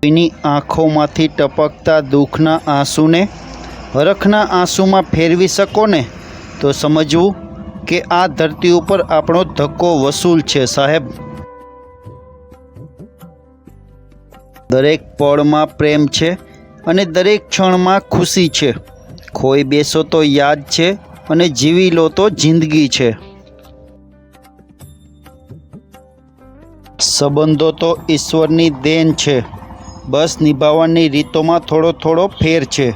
કોઈની આંખોમાંથી ટપકતા દુઃખના આંસુને હરખના આંસુમાં ફેરવી શકો ને તો સમજવું કે આ ધરતી ઉપર આપણો ધક્કો વસૂલ છે સાહેબ. દરેક પળમાં પ્રેમ છે અને દરેક ક્ષણમાં ખુશી છે. ખોઈ બેસો તો યાદ છે અને જીવી લો તો જિંદગી છે. સંબંધો તો ઈશ્વરની દેન છે, બસ નિભાવવાની રીતોમાં થોડો થોડો ફેર છે.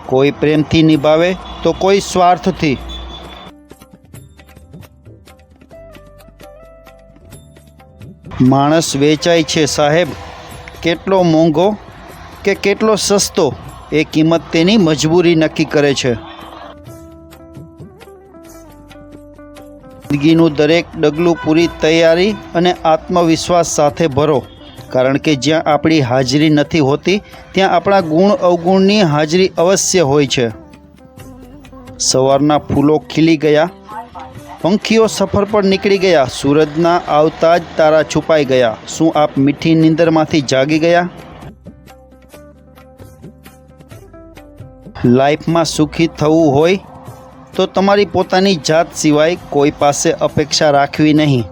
કોઈ પ્રેમથી નિભાવે તો કોઈ સ્વાર્થથી. માણસ વેચાય છે સાહેબ, કેટલો મોંઘો કે કેટલો સસ્તો એ કિંમત તેની મજબૂરી નક્કી કરે છે. જિંદગીનું દરેક ડગલું પૂરી તૈયારી અને આત્મવિશ્વાસ સાથે ભરો, કારણ કે જ્યાં આપણી હાજરી નથી હોતી ત્યાં આપણા ગુણ અવગુણની હાજરી અવશ્ય હોય છે. સવારના ફૂલો ખીલી ગયા, પંખીઓ સફર પર નીકળી ગયા, સૂરજના આવતા જ તારા છુપાઈ ગયા. શું આપ મીઠી નીંદરમાંથી જાગી ગયા? લાઈફમાં સુખી થવું હોય તો તમારી પોતાની જાત સિવાય કોઈ પાસે અપેક્ષા રાખવી નહીં.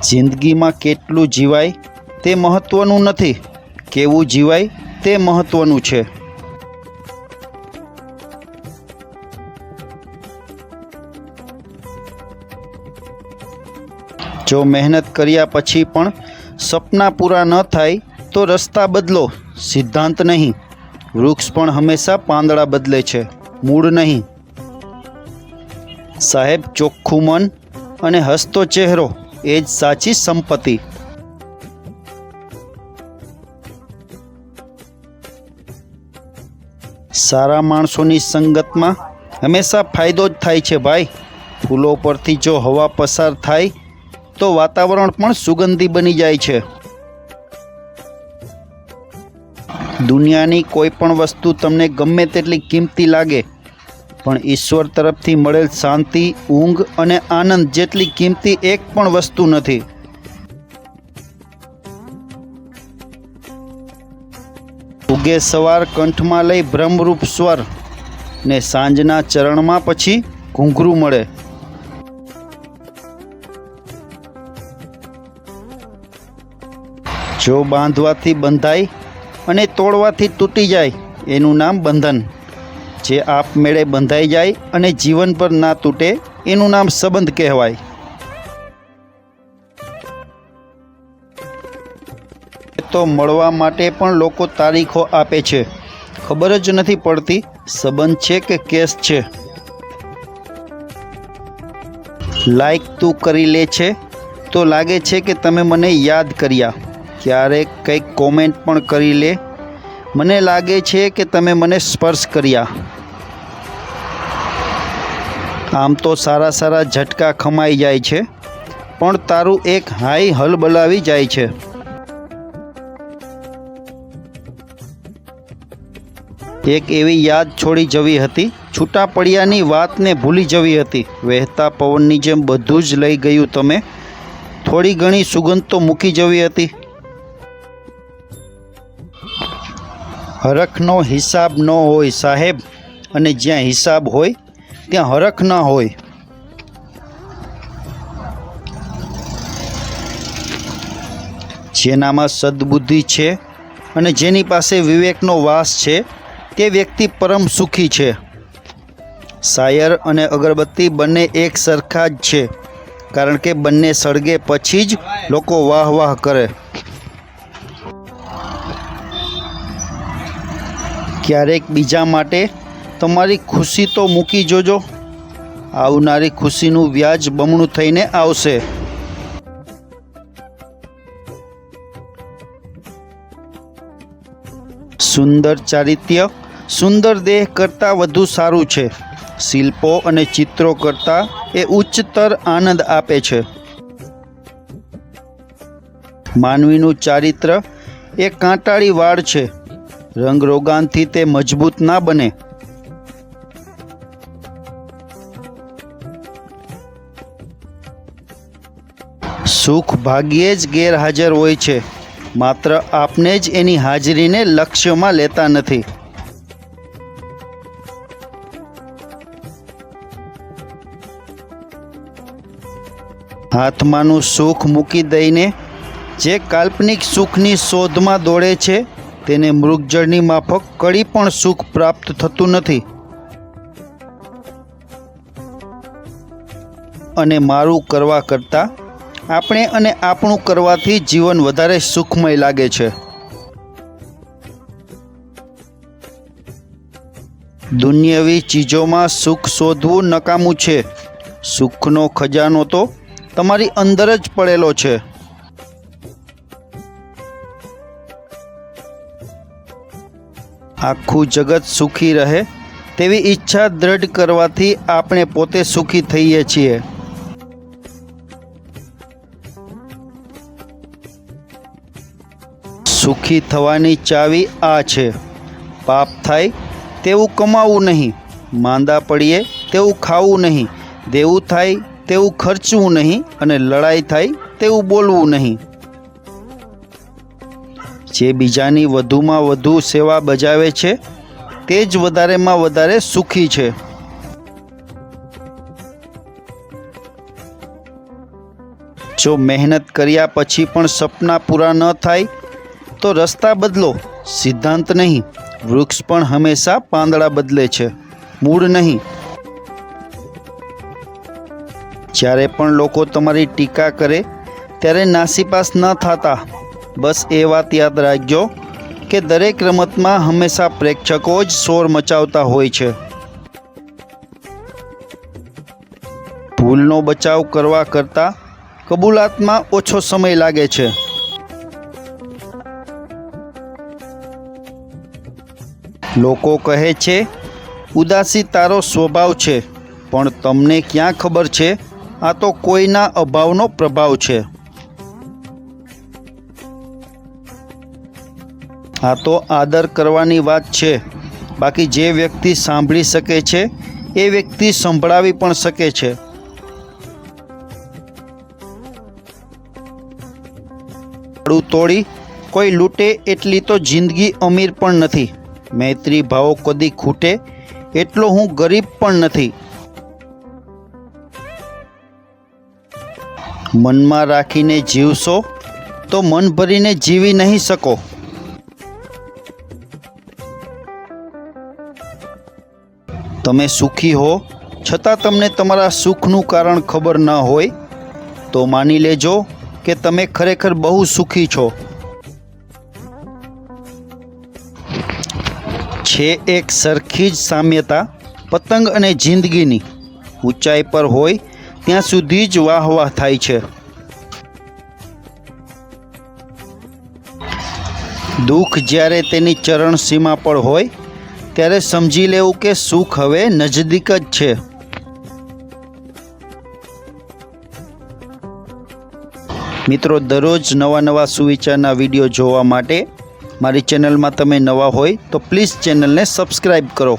જિંદગીમાં કેટલું જીવાય તે મહત્ત્વનું નથી, કેવું જીવાય તે મહત્ત્વનું છે. જો મહેનત કર્યા પછી પણ સપના પૂરા ન થાય તો રસ્તા બદલો, સિદ્ધાંત નહીં. વૃક્ષ પણ હંમેશા પાંદડા બદલે છે, મૂળ નહીં. સાહેબ, ચોખ્ખું મન અને હસતો ચહેરો એ જ સાચી સંપત્તિ. સારા માણસોની સંગતમાં હંમેશા ફાયદો જ થાય છે ભાઈ. ફૂલો પરથી જો હવા પસાર થાય તો વાતાવરણ પણ સુગંધી બની જાય છે. દુનિયાની કોઈ પણ વસ્તુ તમને ગમે તેટલી કિંમતી લાગે, પણ ઈશ્વર તરફથી મળેલ શાંતિ, ઊંઘ અને આનંદ જેટલી કિંમતી એક પણ વસ્તુ નથી. ઉગે સવાર કંઠમાં લઈ બ્રહ્મરૂપ સ્વર ને સાંજના ચરણમાં પછી ઘૂંઘરું મળે. જો બાંધવાથી બંધાય અને તોડવાથી તૂટી જાય એનું નામ બંધન. જે આપમેળે બંધાઈ જાય અને જીવનભર ના તૂટે એનું નામ સંબંધ કહેવાય. તો મળવા માટે પણ લોકો તારીખો આપે છે, ખબર જ નથી પડતી સંબંધ છે કે કેસ છે. લાઈક તું કરી લે છે તો લાગે છે કે તમે મને યાદ કર્યા. ક્યારેક કંઈક કોમેન્ટ પણ કરી લે, મને લાગે છે કે તમે મને સ્પર્શ કર્યા. આમ તો સારા સારા ઝટકા ખમાઈ જાય છે, પણ તારું એક હાઈ હલબલાવી જાય છે. એક એવી યાદ છોડી જવી હતી, છૂટા પડ્યાની વાતને ભૂલી જવી હતી. વહેતા પવનની જેમ બધું જ લઈ ગયું તમે, થોડી ઘણી સુગંધ તો મૂકી જવી હતી. હરખનો હિસાબ ન હોય સાહેબ, અને જ્યાં હિસાબ હોય ત્યાં હરખ ન હોય. જેનામાં સદબુદ્ધિ છે અને જેની પાસે વિવેકનો વાસ છે તે વ્યક્તિ પરમ સુખી છે. શાયર અને અગરબત્તી બંને એક સરખા જ છે, કારણ કે બંને સળગે પછી જ લોકો વાહ વાહ કરે. ક્યારેક બીજા માટે તમારી ખુશી તો મૂકી જોજો, આવનારી ખુશીનું વ્યાજ બમણું થઈને આવશે. સુંદર ચારિત્ર્ય સુંદર દેહ કરતાં વધુ સારું છે. શિલ્પો અને ચિત્રો કરતાં એ ઉચ્ચતર આનંદ આપે છે. માનવીનું ચારિત્ર એ કાંટાળી વાળ છે, રંગરોગાનથી તે મજબૂત ના બને. સુખ ભાગ્યે જ ગેરહાજર હોય છે, માત્ર આપને જ એની હાજરીને લક્ષ્યમાં લેતા નથી. હાથમાંનું સુખ મૂકી દઈને જે કાલ્પનિક સુખની શોધમાં દોડે છે તેને મૃગજળની માફક કડી પણ સુખ પ્રાપ્ત થતું નથી. અને મારું કરવા કરતાં આપણે અને આપણું કરવાથી જીવન વધારે સુખમય લાગે છે. દુનિયાવી ચીજોમાં સુખ શોધવું નકામું છે. સુખનો ખજાનો તો તમારી અંદર જ પડેલો છે. આખું જગત સુખી રહે તેવી ઈચ્છા દ્રઢ કરવાથી આપણે પોતે સુખી થઈએ છીએ. સુખી થવાની ચાવી આ છે: પાપ થાય તેવું કમાવું નહીં, માંદા પડીએ તેવું ખાવું નહીં, દેવું થાય તેવું ખર્ચવું નહીં અને લડાઈ થાય તેવું બોલવું નહીં. જે બીજાની વધુમાં વધુ સેવા બજાવે છે તે જ વધારેમાં વધારે સુખી છે. જો મહેનત કર્યા પછી પણ સપના પૂરા ન થાય તો રસ્તા બદલો, સિદ્ધાંત નહીં. વૃક્ષ પણ હંમેશા પાંદડા બદલે છે, મૂળ નહીં. જ્યારે પણ લોકો તમારી ટીકા કરે ત્યારે નાસીપાસ ન થતા. બસ એ વાત યાદ રાખજો કે દરેક રમતમાં હંમેશા પ્રેક્ષકો જ શોર મચાવતા હોય છે. ભૂલનો બચાવ કરવા કરતાં કબૂલાતમાં ઓછો સમય લાગે છે. લોકો કહે છે ઉદાસી તારો સ્વભાવ છે, પણ તમને ક્યાં ખબર છે આ તો કોઈના અભાવનો પ્રભાવ છે. આ તો આદર કરવાની વાત છે. બાકી જે વ્યક્તિ સાંભળી શકે છે એ વ્યક્તિ સંભળાવી પણ શકે છે. તાળું તોડી કોઈ લૂંટે એટલી તો જિંદગી અમીર પણ નથી. મૈત્રી ભાવો કદી ખૂટે એટલો હું ગરીબ પણ નથી. મનમાં રાખીને જીવશો તો મન ભરીને જીવી નહીં શકો. તમે સુખી હો છતાં તમને તમારા સુખનું કારણ ખબર ન હોય તો માની લેજો કે તમે ખરેખર બહુ સુખી છો. છે એક સરખી જ સામ્યતા પતંગ અને જિંદગીની. ઊંચાઈ પર હોય ત્યાં સુધી જ વાહ વાહ થાય છે. દુઃખ જ્યારે તેની ચરણ સીમા પર હોય ત્યારે સમજી લેવું કે સુખ હવે નજદીક જ છે. મિત્રો, દરરોજ નવા સુવિચારના વિડીયો જોવા માટે મારી ચેનલમાં તમે નવા હોય તો પ્લીઝ ચેનલને સબસ્ક્રાઈબ કરો.